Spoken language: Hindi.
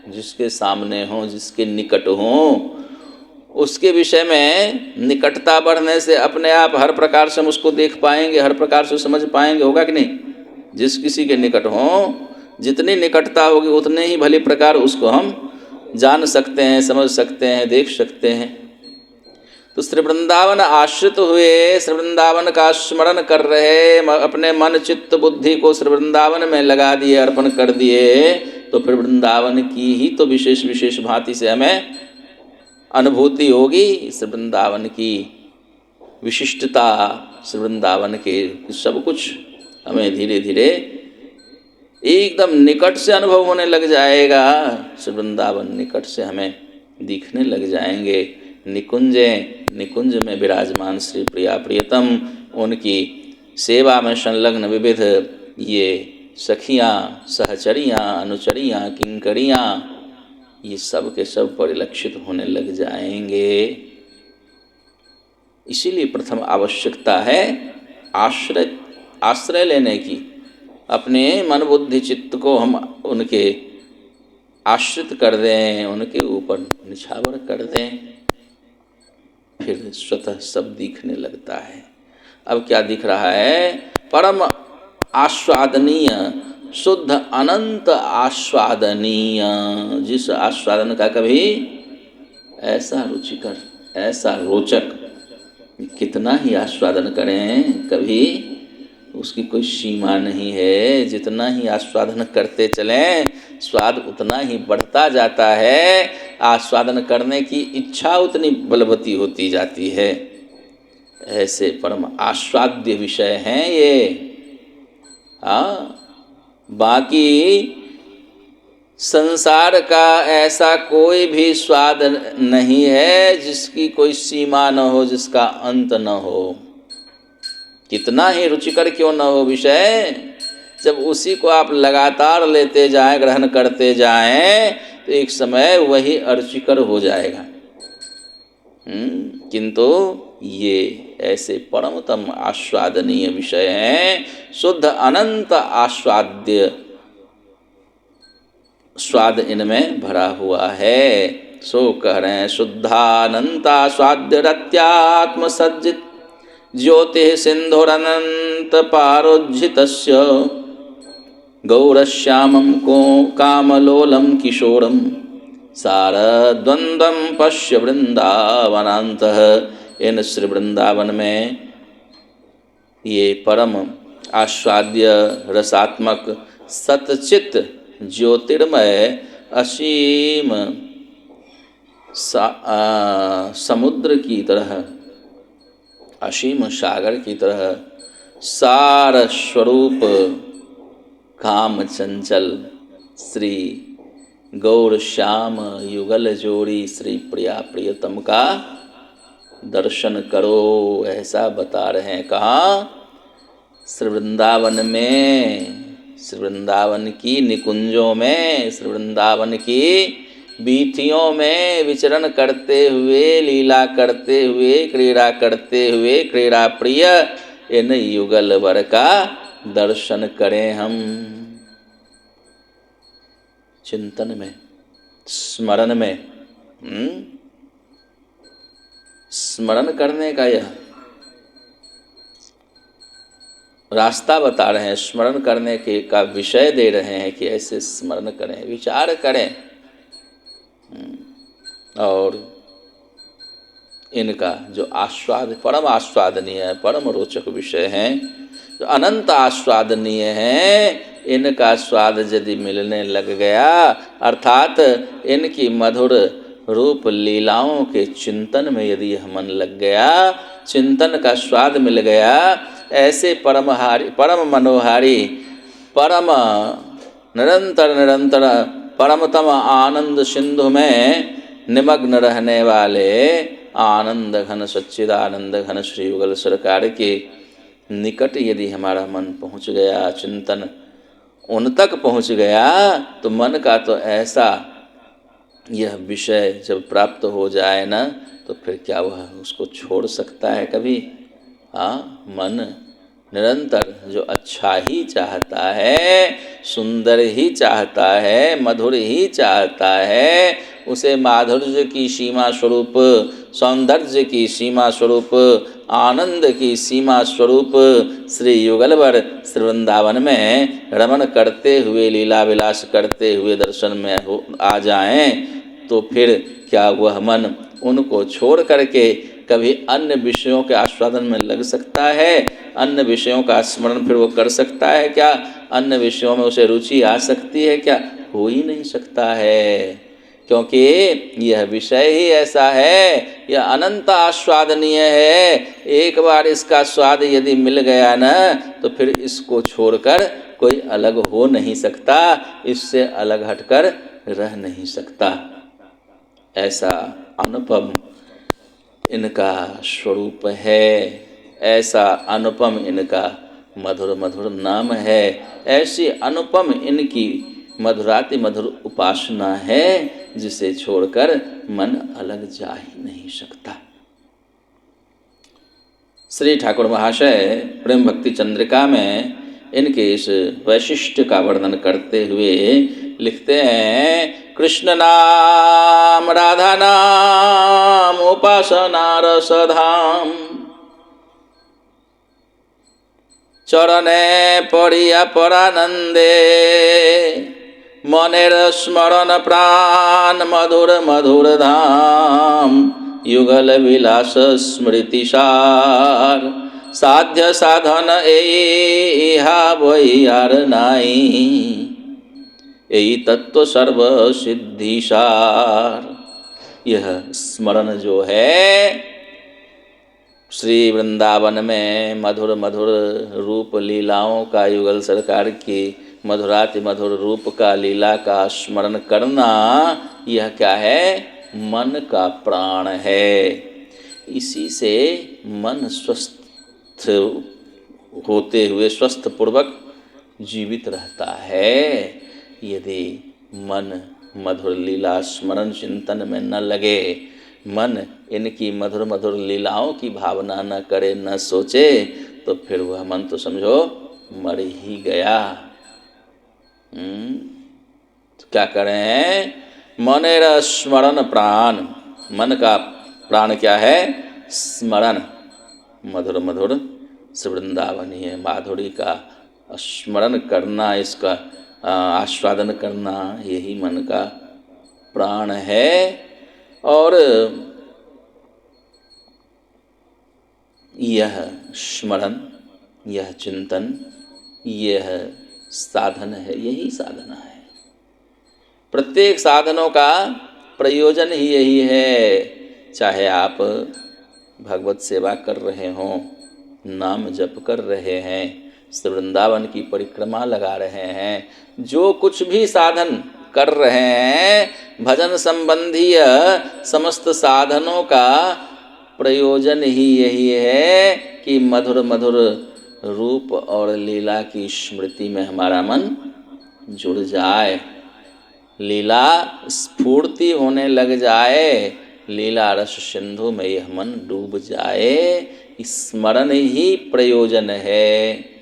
जिसके सामने हो, जिसके निकट हो, उसके विषय में निकटता बढ़ने से अपने आप हर प्रकार से हम उसको देख पाएंगे, हर प्रकार से समझ पाएंगे, होगा कि नहीं? जिस किसी के निकट हो, जितनी निकटता होगी उतने ही भली प्रकार उसको हम जान सकते हैं, समझ सकते हैं, देख सकते हैं। तो श्री वृंदावन आश्रित हुए, श्री वृंदावन का स्मरण कर रहे, अपने मन चित्त बुद्धि को श्री वृंदावन में लगा दिए, अर्पण कर दिए, तो फिर वृंदावन की ही तो विशेष विशेष भांति से हमें अनुभूति होगी। श्री वृंदावन की विशिष्टता, श्री वृंदावन के सब कुछ हमें धीरे धीरे एकदम निकट से अनुभव होने लग जाएगा। श्री वृंदावन निकट से हमें दिखने लग जाएंगे। निकुंज में विराजमान श्री प्रिया प्रियतम, उनकी सेवा में संलग्न विविध ये सखियाँ, सहचरियाँ, अनुचरियाँ, किंकरियाँ, ये सब के सब परिलक्षित होने लग जाएंगे। इसीलिए प्रथम आवश्यकता है आश्रय लेने की। अपने मन बुद्धि चित्त को हम उनके आश्रित कर दें, उनके ऊपर निछावर कर दें, फिर स्वतः सब दिखने लगता है। अब क्या दिख रहा है? परम आस्वादनीय, शुद्ध अनंत आस्वादनीय, जिस आस्वादन का कभी ऐसा रुचिकर, ऐसा रोचक, कितना ही आस्वादन करें कभी उसकी कोई सीमा नहीं है। जितना ही आस्वादन करते चलें स्वाद उतना ही बढ़ता जाता है, आस्वादन करने की इच्छा उतनी बलवती होती जाती है। ऐसे परम आस्वाद्य विषय हैं ये। हाँ, बाकी संसार का ऐसा कोई भी स्वाद नहीं है जिसकी कोई सीमा न हो, जिसका अंत न हो। कितना ही रुचिकर क्यों न हो विषय, जब उसी को आप लगातार लेते जाएं, ग्रहण करते जाएं, तो एक समय वही अरुचिकर हो जाएगा। किंतु ये ऐसे परमतम आस्वादनीय विषय हैं, शुद्ध अनंत आस्वाद्य स्वाद इनमें भरा हुआ है। सो कह रहे हैं, शुद्धानंतास्वाद्य रत्यात्म सज्जित ज्योति सिंधुरनंत पारोज्झितस्य गौरश्यामं को कामलोलम किशोरम सारद्वंद्वम पश्य वृंदावनांतः। इन श्री वृंदावन में ये परम आस्वाद्य रसात्मक सतचित ज्योतिर्मय असीम समुद्र की तरह, असीम सागर की तरह सार स्वरूप काम चंचल श्री गौर श्याम युगल जोड़ी श्री प्रिया प्रियतम का दर्शन करो, ऐसा बता रहे हैं। कहाँ? श्री वृंदावन में, श्री वृंदावन की निकुंजों में, श्री वृंदावन की बीथियों में विचरण करते हुए, लीला करते हुए, क्रीड़ा करते हुए क्रीड़ा प्रिय इन युगल वर का दर्शन करें हम। चिंतन में, स्मरण में, स्मरण करने का यह रास्ता बता रहे हैं, स्मरण करने के का विषय दे रहे हैं कि ऐसे स्मरण करें, विचार करें। और इनका जो आस्वाद, परम आस्वादनीय है, परम रोचक विषय हैं, जो अनंत आस्वादनीय हैं, इनका स्वाद यदि मिलने लग गया, अर्थात इनकी मधुर रूप लीलाओं के चिंतन में यदि यह मन लग गया, चिंतन का स्वाद मिल गया, ऐसे परमहारी, परम मनोहारी, परम निरंतर निरंतर परमतम आनंद सिंधु में निमग्न रहने वाले आनंद घन सच्चिदानंद घन श्री युगल सरकार के निकट यदि हमारा मन पहुँच गया, चिंतन उन तक पहुँच गया, तो मन का तो ऐसा यह विषय जब प्राप्त हो जाए ना, तो फिर क्या वह उसको छोड़ सकता है कभी? हाँ, मन निरंतर जो अच्छा ही चाहता है, सुंदर ही चाहता है, मधुर ही चाहता है, उसे माधुर्य की सीमा स्वरूप, सौंदर्य की सीमा स्वरूप, आनंद की सीमा स्वरूप श्री युगलवर श्री वृंदावन में रमण करते हुए, लीला विलास करते हुए दर्शन में आ जाएं, तो फिर क्या वह मन उनको छोड़ करके कभी अन्य विषयों के आस्वादन में लग सकता है? अन्य विषयों का स्मरण फिर वो कर सकता है क्या? अन्य विषयों में उसे रुचि आ सकती है क्या? हो ही नहीं सकता है, क्योंकि यह विषय ही ऐसा है, यह अनंत आस्वादनीय है। एक बार इसका स्वाद यदि मिल गया न, तो फिर इसको छोड़कर कोई अलग हो नहीं सकता, इससे अलग हटकर रह नहीं सकता। ऐसा अनुपम इनका स्वरूप है, ऐसा अनुपम इनका मधुर मधुर नाम है, ऐसी अनुपम इनकी मधुराति मधुर उपासना है, जिसे छोड़कर मन अलग जा ही नहीं सकता। श्री ठाकुर महाशय प्रेम भक्ति चंद्रिका में इनके इस वैशिष्ट्य का वर्णन करते हुए लिखते हैं, कृष्ण नाम राधा नाम उपासना रसधाम, चरणे पड़िया परानंदे, मनेर स्मरण प्राण मधुर मधुर धाम, युगल विलास स्मृति सार, साध्य साधन एहा वैयार नाई, यही तत्व सर्व सिद्धिसार। यह स्मरण जो है श्री वृंदावन में मधुर मधुर रूप लीलाओं का, युगल सरकार की मधुराति मधुर रूप का, लीला का स्मरण करना, यह क्या है? मन का प्राण है। इसी से मन स्वस्थ होते हुए स्वस्थ पूर्वक जीवित रहता है। यदि मन मधुर लीला स्मरण चिंतन में न लगे, मन इनकी मधुर मधुर लीलाओं की भावना न करे, न सोचे, तो फिर वह मन तो समझो मर ही गया। तो क्या करें? मनेर स्मरण प्राण, मन का प्राण क्या है? स्मरण, मधुर मधुर श्री वृंदावनीय माधुरी का स्मरण करना, इसका आस्वादन करना, यही मन का प्राण है। और यह स्मरण, यह चिंतन, यह साधन है, यही साधना है। प्रत्येक साधनों का प्रयोजन ही यही है। चाहे आप भगवत सेवा कर रहे हों, नाम जप कर रहे हैं, श्री वृंदावन की परिक्रमा लगा रहे हैं, जो कुछ भी साधन कर रहे हैं, भजन संबंधी समस्त साधनों का प्रयोजन ही यही है कि मधुर मधुर रूप और लीला की स्मृति में हमारा मन जुड़ जाए, लीला स्फूर्ति होने लग जाए, लीला रस सिंधु में यह मन डूब जाए। स्मरण ही प्रयोजन है।